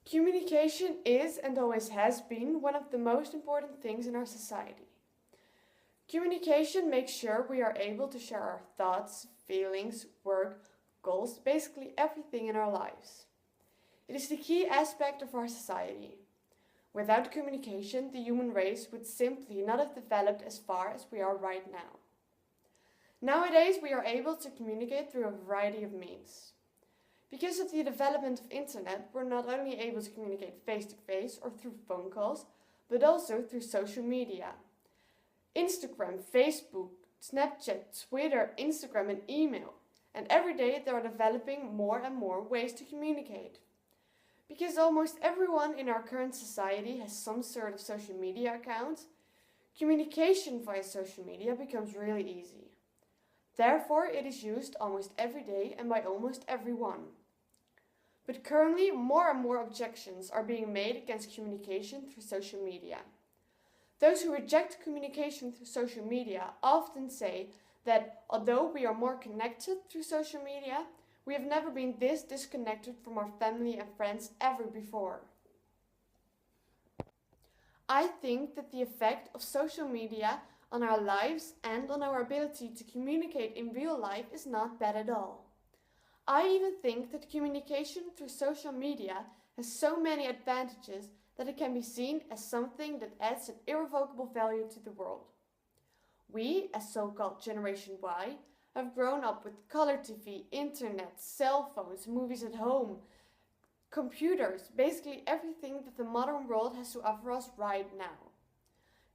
Communication is and always has been one of the most important things in our society. Communication makes sure we are able to share our thoughts, feelings, work, goals, basically everything in our lives. It is the key aspect of our society. Without communication, the human race would simply not have developed as far as we are right now. Nowadays, we are able to communicate through a variety of means. Because of the development of internet, we're not only able to communicate face-to-face or through phone calls, but also through social media. Instagram, Facebook, Snapchat, Twitter, Instagram and email. And every day they are developing more and more ways to communicate. Because almost everyone in our current society has some sort of social media account, communication via social media becomes really easy. Therefore, it is used almost every day and by almost everyone. But currently, more and more objections are being made against communication through social media. Those who reject communication through social media often say that although we are more connected through social media, we have never been this disconnected from our family and friends ever before. I think that the effect of social media on our lives and on our ability to communicate in real life is not bad at all. I even think that communication through social media has so many advantages that it can be seen as something that adds an irrevocable value to the world. We, as so-called Generation Y, have grown up with color TV, internet, cell phones, movies at home, computers, basically everything that the modern world has to offer us right now.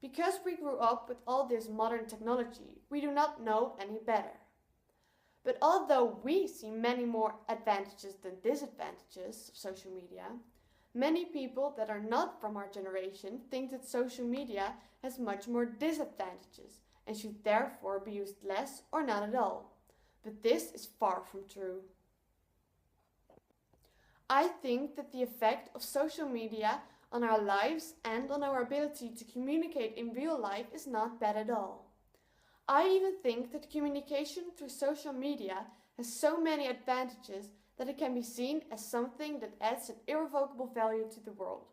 Because we grew up with all this modern technology, we do not know any better. But although we see many more advantages than disadvantages of social media, many people that are not from our generation think that social media has much more disadvantages and should therefore be used less or not at all. But this is far from true. I think that the effect of social media on our lives and on our ability to communicate in real life is not bad at all. I even think that communication through social media has so many advantages that it can be seen as something that adds an irrevocable value to the world.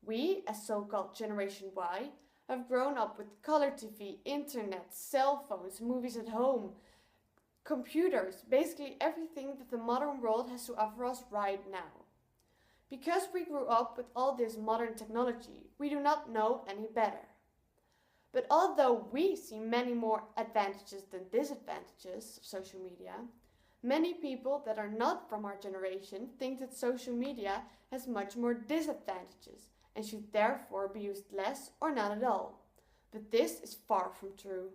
We, as so-called Generation Y, have grown up with color TV, internet, cell phones, movies at home, computers, basically everything that the modern world has to offer us right now. Because we grew up with all this modern technology, we do not know any better. But although we see many more advantages than disadvantages of social media, many people that are not from our generation think that social media has much more disadvantages and should therefore be used less or not at all. But this is far from true.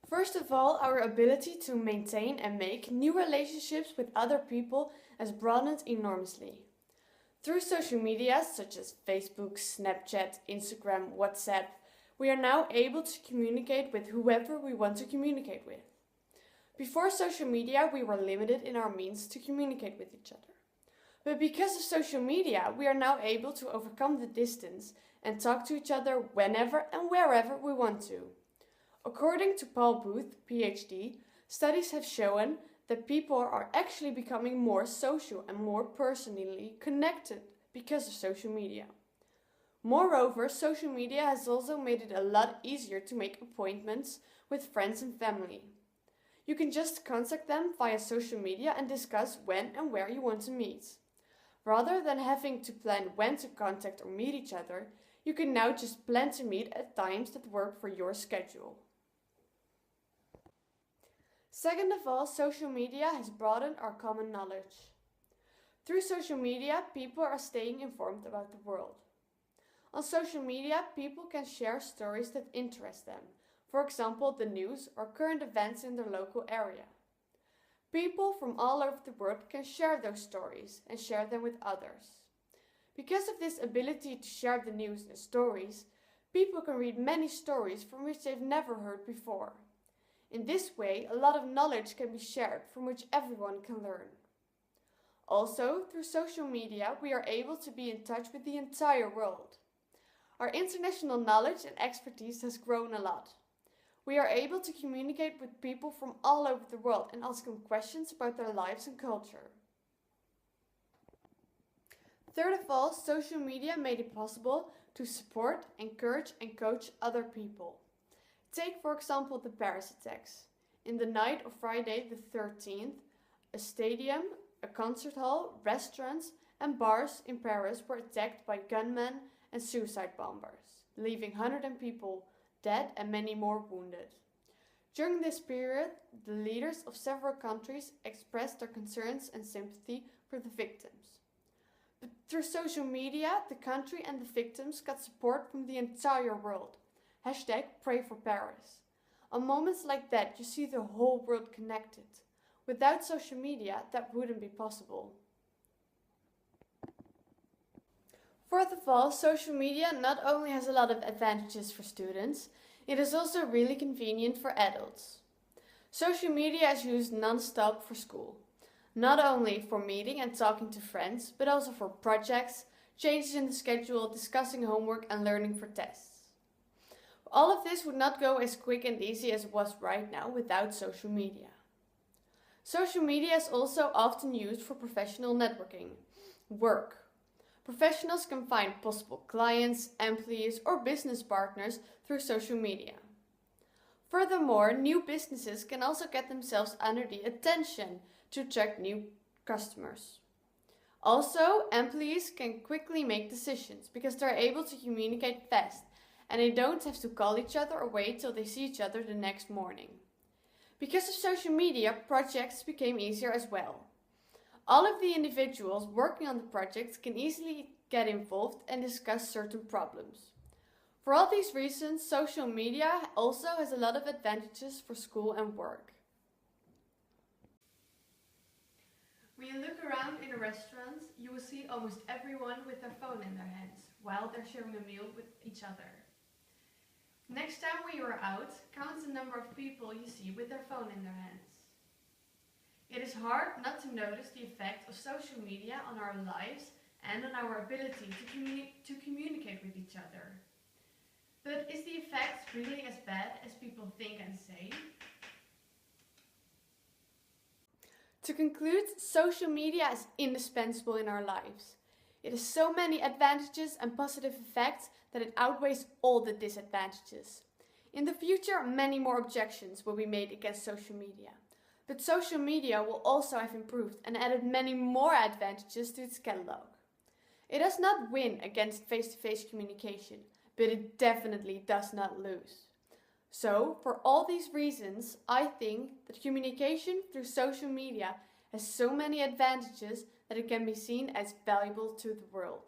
First of all, our ability to maintain and make new relationships with other people has broadened enormously. Through social media such as Facebook, Snapchat, Instagram, WhatsApp, we are now able to communicate with whoever we want to communicate with. Before social media, we were limited in our means to communicate with each other. But because of social media, we are now able to overcome the distance and talk to each other whenever and wherever we want to. According to Paul Booth, PhD, studies have shown that people are actually becoming more social and more personally connected because of social media. Moreover, social media has also made it a lot easier to make appointments with friends and family. You can just contact them via social media and discuss when and where you want to meet. Rather than having to plan when to contact or meet each other, you can now just plan to meet at times that work for your schedule. Second of all, social media has broadened our common knowledge. Through social media, people are staying informed about the world. On social media, people can share stories that interest them, for example, the news or current events in their local area. People from all over the world can share those stories and share them with others. Because of this ability to share the news and stories, people can read many stories from which they've never heard before. In this way, a lot of knowledge can be shared from which everyone can learn. Also, through social media, we are able to be in touch with the entire world. Our international knowledge and expertise has grown a lot. We are able to communicate with people from all over the world and ask them questions about their lives and culture. Third of all, social media made it possible to support, encourage and coach other people. Take for example the Paris attacks. In the night of Friday the 13th, a stadium, a concert hall, restaurants and bars in Paris were attacked by gunmen and suicide bombers, leaving hundreds of people dead and many more wounded. During this period, the leaders of several countries expressed their concerns and sympathy for the victims. But through social media, the country and the victims got support from the entire world. #PrayForParis. On moments like that, you see the whole world connected. Without social media, that wouldn't be possible. Fourth of all, social media not only has a lot of advantages for students, it is also really convenient for adults. Social media is used non-stop for school, not only for meeting and talking to friends, but also for projects, changes in the schedule, discussing homework and learning for tests. All of this would not go as quick and easy as it was right now without social media. Social media is also often used for professional networking, work. Professionals can find possible clients, employees or business partners through social media. Furthermore, new businesses can also get themselves under the attention to attract new customers. Also, employees can quickly make decisions because they're able to communicate fast and they don't have to call each other or wait till they see each other the next morning. Because of social media, projects became easier as well. All of the individuals working on the projects can easily get involved and discuss certain problems. For all these reasons, social media also has a lot of advantages for school and work. When you look around in a restaurant, you will see almost everyone with their phone in their hands while they're sharing a meal with each other. Next time when you are out, count the number of people you see with their phone in their hands. It is hard not to notice the effect of social media on our lives and on our ability to communicate with each other. But is the effect really as bad as people think and say? To conclude, social media is indispensable in our lives. It has so many advantages and positive effects that it outweighs all the disadvantages. In the future, many more objections will be made against social media. But social media will also have improved and added many more advantages to its catalog. It does not win against face-to-face communication, but it definitely does not lose. So, for all these reasons, I think that communication through social media has so many advantages that it can be seen as valuable to the world.